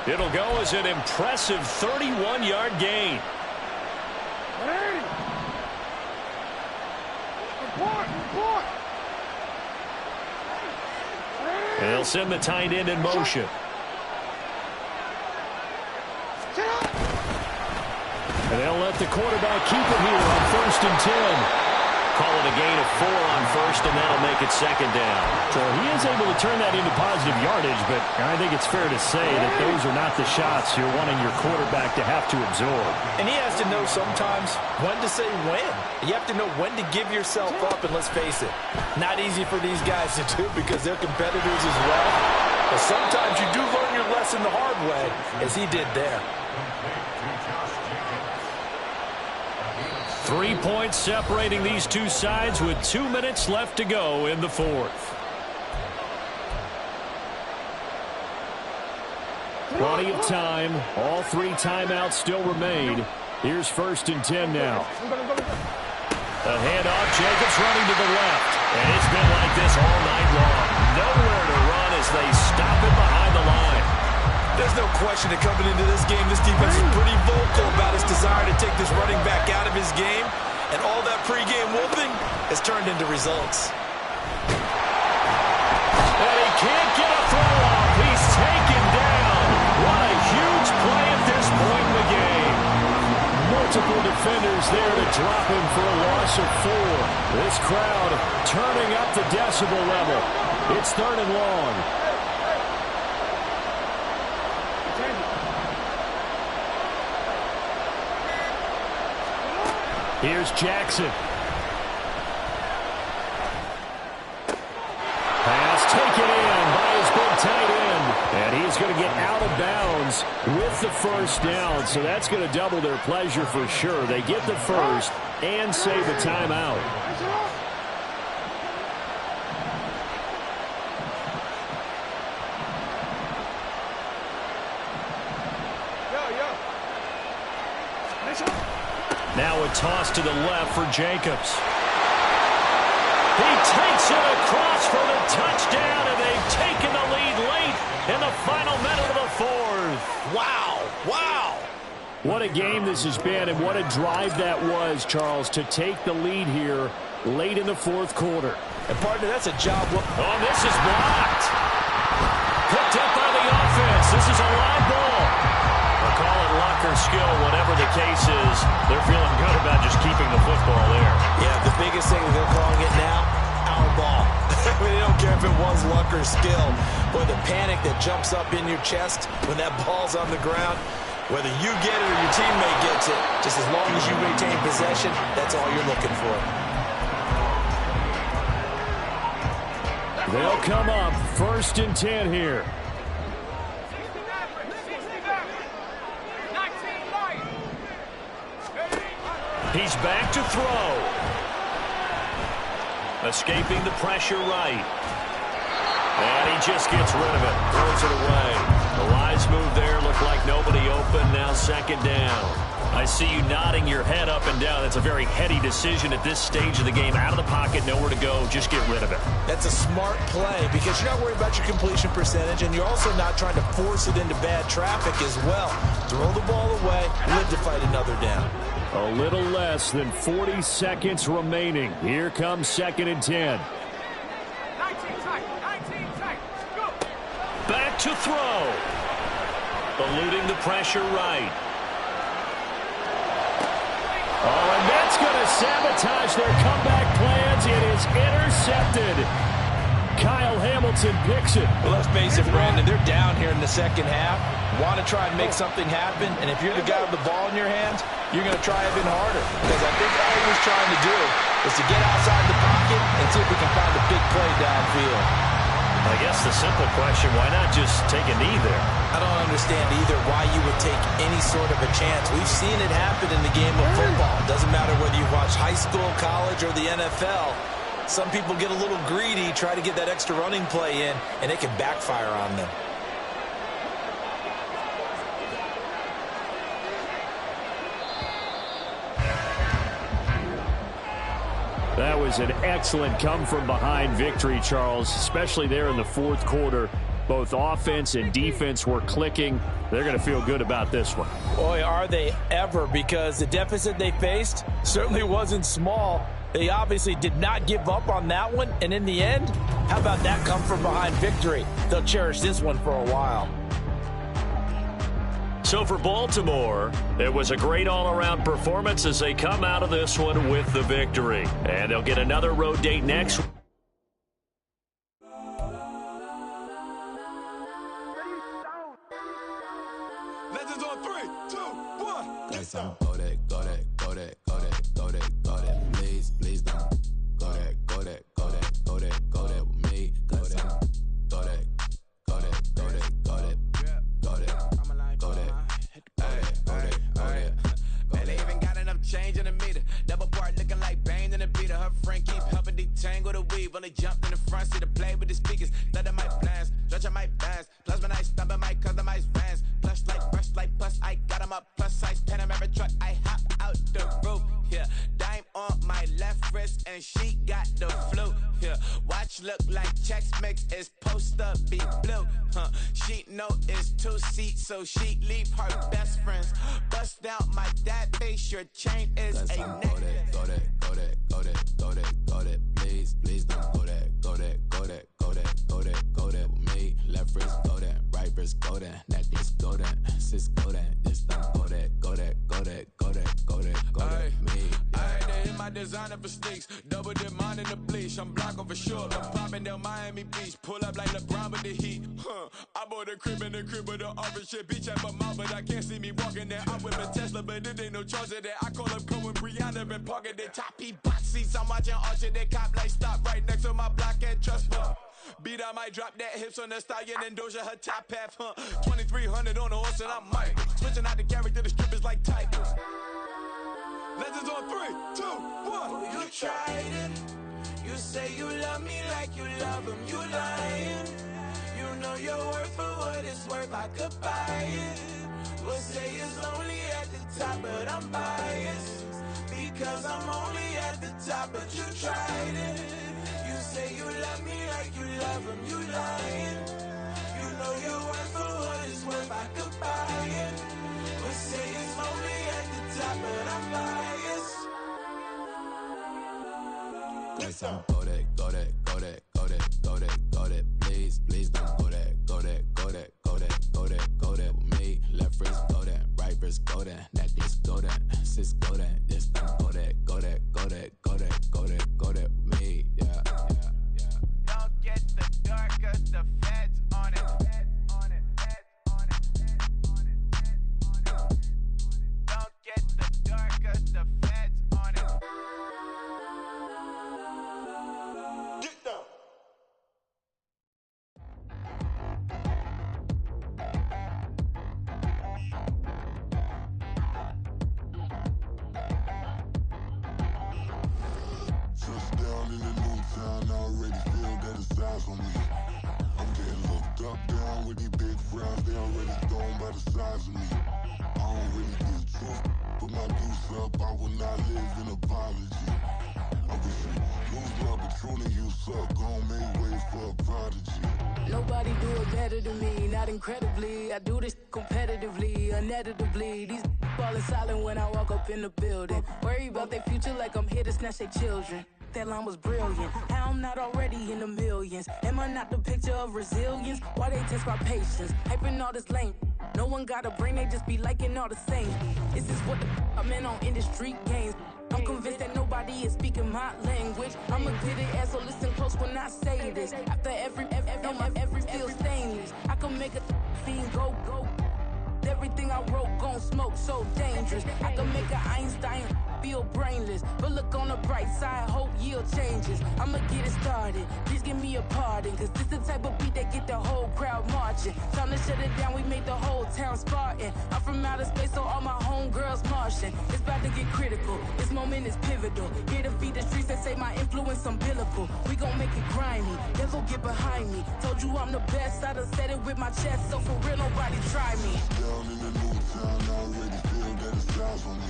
It'll go as an impressive 31-yard gain. And they'll send the tight end in motion. And they'll let the quarterback keep it here on 1st and 10. Call it a gain of 4 on 1st, and that'll make it 2nd down. So he is able to turn that into positive yardage, but I think it's fair to say that those are not the shots you're wanting your quarterback to have to absorb. And he has to know sometimes when to say when. You have to know when to give yourself up, and let's face it, not easy for these guys to do because they're competitors as well. But sometimes you do learn your lesson the hard way, as he did there. 3 points separating these two sides with 2 minutes left to go in the fourth. Plenty of time. All 3 timeouts still remain. Here's 1st and 10 now. A handoff. Jacobs running to the left. And it's been like this all night long. Nowhere to run as they stop it behind the line. There's no question that coming into this game, this defense is pretty vocal about its desire to take this running back out of his game. And all that pregame wolfing has turned into results. And he can't get a throw off. He's taken down. What a huge play at this point in the game. Multiple defenders there to drop him for a loss of 4. This crowd turning up the decibel level. It's 3rd and long. Here's Jackson. Pass taken in by his big tight end. And he's going to get out of bounds with the 1st down. So that's going to double their pleasure for sure. They get the 1st and save a timeout. Now a toss to the left for Jacobs. He takes it across for the touchdown, and they've taken the lead late in the final minute of the 4th. Wow. Wow. What a game this has been, and what a drive that was, Charles, to take the lead here late in the 4th quarter. And, partner, that's a job. Oh, this is blocked. Picked up by the offense. This is a live ball. Call it luck or skill, whatever the case is. They're feeling good about just keeping the football there. Yeah, the biggest thing they're calling it now, our ball. I mean, they don't care if it was luck or skill. Boy, the panic that jumps up in your chest when that ball's on the ground, whether you get it or your teammate gets it, just as long as you retain possession, that's all you're looking for. They'll come up 1st and 10 here. He's back to throw. Escaping the pressure right. And he just gets rid of it. Throws it away. The wise move there. Looked like nobody open. Now 2nd down. I see you nodding your head up and down. That's a very heady decision at this stage of the game. Out of the pocket, nowhere to go. Just get rid of it. That's a smart play because you're not worried about your completion percentage, and you're also not trying to force it into bad traffic as well. Throw the ball away, live to fight another down. A little less than 40 seconds remaining. Here comes 2nd and 10. 19 tight. Go. Back to throw. Eluding the pressure right. Oh, and that's going to sabotage their comeback plans. It is intercepted. Kyle Hamilton picks it. Well, let's face it, Brandon, they're down here in the 2nd half. Want to try and make something happen, and if you're the guy with the ball in your hands, you're going to try even harder. Because I think all he was trying to do is to get outside the pocket and see if we can find a big play downfield. I guess the simple question, why not just take a knee there? I don't understand either why you would take any sort of a chance. We've seen it happen in the game of football. Doesn't matter whether you watch high school, college, or the NFL. Some people get a little greedy, try to get that extra running play in, and it can backfire on them. That was an excellent come-from-behind victory, Charles, especially there in the 4th quarter. Both offense and defense were clicking. They're going to feel good about this one. Boy, are they ever, because the deficit they faced certainly wasn't small. They obviously did not give up on that one, and in the end, how about that come-from-behind victory? They'll cherish this one for a while. So for Baltimore, it was a great all-around performance as they come out of this one with the victory. And they'll get another road date next week. Legends on 3, 2, 1. That's on go that, go that, go that, go that, go that, go that. Please, please don't. Go that, go that, go that, go that, go that with me. Go that, go that, go that, go that, go that, go that, go that, go that, go that. Man, they even got enough change in the meter. Double see the play with the speakers. Thunder my plans, stretching my bands. Plus when I stumble my customized vans. Plush like brush like plus, I got 'em up plus size. Panamera truck, I hop out the roof. Yeah, dime on my left wrist and she got the flu. Yeah, watch look like checks mix is supposed to be blue. She know it's 2 seats, so she leave her best friends. Bust down my dad face, your chain is a necklace. Go that, go that, go that, go that, go that. Please, please don't go that, go that, go that, go that, go that, go that with me. Left wrist go that, right wrist go that, necklace go that, sis go that, this don't go that, go that, go that, go that, go that, go that, me. I had to hit my designer for sticks, double dip mine in the bleach. I'm blocking for sure, I'm popping down Miami Beach, pull up like LeBron with the heat. I bought a crib in the crib with the orange shit, beach at my mouth, but I can't see me walking there. I'm with a Tesla, but it ain't no charge of that. I call up Cohen, Brianna, and parking the top box seats. I'm watching Archer, they cop like stop right next to my block and trust me. Beat, I might drop that hips on the stallion and Doja her top half, 2300 on the horse and I'm Mike. Switching out the character, the strippers like Tigers. Legends on 3, 2, 1. Oh, you tried it. You say you love me like you love him, you lying. You know your worth for what it's worth, I could buy it. We'll say it's only at the top, but I'm biased. Because I'm only at the top, but you tried it. You say you love me like you love him, you lying. You know your worth for what it's worth, I could buy it. We'll say it's only at the top, but I'm biased. Go that, go that, go that, go that, go that, go that. Please, please don't go that, go that, go that, go that, go that, go that with me. Left wrist go that, right wrist go that, necklace go that, sis go that, this don't go that, go that, go that, go that, go that, go that with me. Yeah, yeah, yeah. Don't get the dark, cause the feds on it. Feds on it, feds on it, feds on it, feds on it. Don't get the dark, cause the feds on it. Get down. Touchdown in the new town, I already feel that it's eyes on me. I'm getting looked up, down with these big frowns, they already gone by the size of me. I don't really get truth, put my deuce up, I will not live in apology. I wish you lose love, but truly you suck, gon' make way for a prodigy. Nobody do it better than me, not incredibly. I do this competitively, uneditably. These falling silent when I walk up in the building. Worry about their future like I'm here to snatch their children. That line was brilliant. How I'm not already in the millions? Am I not the picture of resilience? Why they test my patience? Hyping all this lame. No one got a brain, they just be liking all the same. This is what the I'm in on industry games. I'm convinced that nobody is speaking my language. I'm a good ass, so listen close when I say this. After every feel stainless. I can make a fiend go. Everything I wrote gon' smoke, so dangerous. I can make an Einstein feel brainless. But look on the bright side, hope yield changes. I'ma get it started, please give me a pardon. Cause this the type of beat that get the whole crowd marching. Time to shut it down, we made the whole town Spartan. I'm from outer space, so all my homegirls Martian. It's about to get critical, this moment is pivotal. Here to feed the streets that say my influence umbilical. We gon' make it grimy, devil get behind me. Told you I'm the best, I done said it with my chest. So for real, nobody try me. Down in the new town, I already feel that it's eyes on me.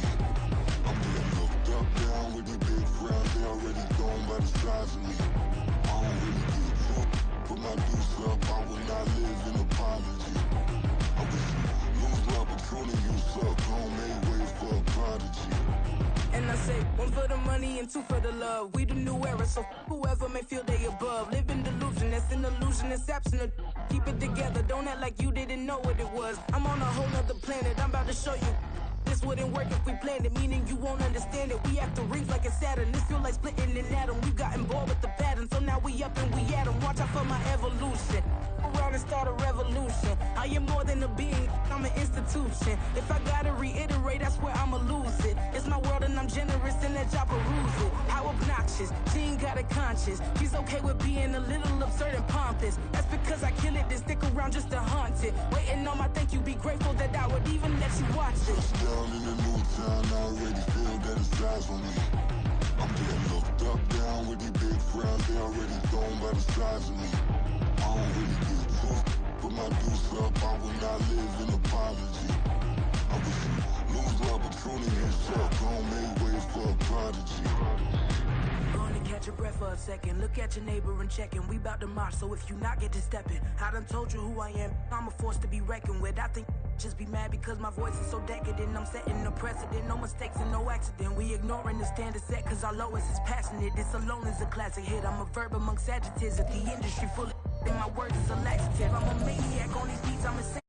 I'm getting looked up, down with these big frowns, they already gone by the size of me. I don't really get truth, put my deuce up, I will not live in apology. I wish you lose love, but truly you suck, gon' make way for a prodigy. And I say, one for the money and two for the love. We the new era, so whoever may feel they above. Live in delusion, that's an illusion, it's absent. Keep it together, don't act like you didn't know what it was. I'm on a whole nother planet, I'm about to show you. This wouldn't work if we planned it, meaning you won't understand it. We have to rings like a Saturn, this feel like splitting an atom. We got involved with the pattern, so now we up and we at 'em. Watch out for my evolution. Around and start a revolution. I am more than a being, I'm an institution. If I gotta reiterate, that's where I'ma lose it. It's my world and I'm generous and that y'all peruse it. How obnoxious, she ain't got a conscience. She's okay with being a little absurd and pompous. That's because I kill it, then stick around just to haunt it. Waiting on my thank you, be grateful that I would even let you watch it. Down in the new town, I already feel that it's eyes on me. I'm getting looked up, down with these big frowns. They already gone by the size of me. I don't really give two. Put my deuce up, I will not live in apology. I wish you lose the opportunity and shut. Gon' make way for a prodigy. Gonna catch your breath for a second. Look at your neighbor and checkin'. We bout to march, so if you not get to steppin'. I done told you who I am. I'm a force to be reckoned with. I think just be mad because my voice is so decadent. I'm setting a precedent. No mistakes and no accident. We ignoring the standard set cause our lowest is passionate. This alone is a classic hit. I'm a verb amongst adjectives. If the industry full of and my words is a laxative. I'm a maniac on these beats. I'm insane.